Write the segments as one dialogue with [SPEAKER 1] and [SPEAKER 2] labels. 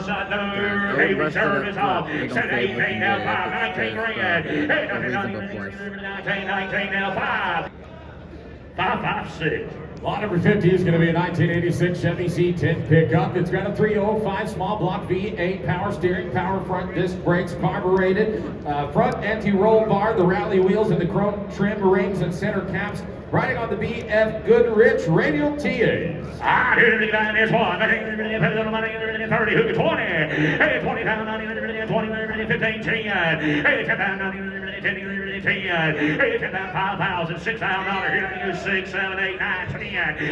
[SPEAKER 1] Hey, reserve is off. Set 18 now 5. 19 ring it. 19 now 5. 556.
[SPEAKER 2] Lot number 50 is going to be a 1986 Chevy C10 pickup. It's got a 305 small block V8 power steering, power front disc brakes, carbureted, front anti-roll bar, the rally wheels, and the chrome trim rings and center caps. Riding on the BF Goodrich radial TAs.
[SPEAKER 1] Here the line is one. 30, who 20. Hey, 20 pound, 20, 15, 10. Hey, 10 pound, 10, 10. Hey, 10 pound, 5,000, $6,000. Here you 6, 7, 8, 9, 10.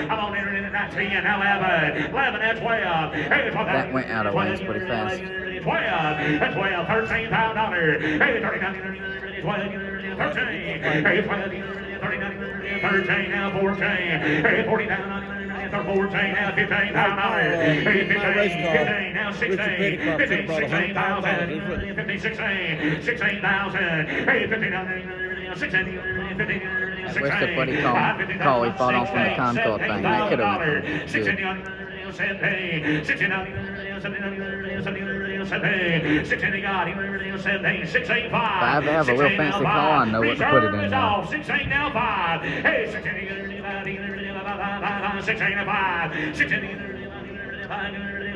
[SPEAKER 1] I'm on internet at 10. Now 11. 11 at 12. Hey, 12.
[SPEAKER 3] That went out of ways pretty fast.
[SPEAKER 1] 12, 12, $13 pound. Hey, 39, 12, 13. Hey, 12, 39, 13, now 14. Hey, 40 pound, 14, now 15 pound. Hey, 15, now 16. 15, 16,000. 15, 16, 16,000. Hey, 15, 16, 15,
[SPEAKER 3] I wish the buddy call he fought on from the Concord thing. That could have been good.
[SPEAKER 1] 16
[SPEAKER 3] If I ever have a real fancy car, I know what to put it in now.
[SPEAKER 1] 16 now 5. Hey, 16 now 5.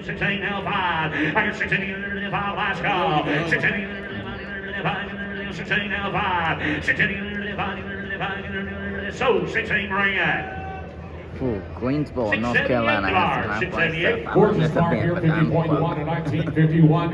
[SPEAKER 1] 16 now 5. I got 16 5 last call. 16 now 5. 16 5. So 16 ring it.
[SPEAKER 3] Ooh, Greensboro, North Carolina has some high price stuff. I
[SPEAKER 2] Horses
[SPEAKER 3] missed a
[SPEAKER 2] Farm
[SPEAKER 3] bit,
[SPEAKER 2] here,
[SPEAKER 3] but I'm
[SPEAKER 2] 50.1 in 1951.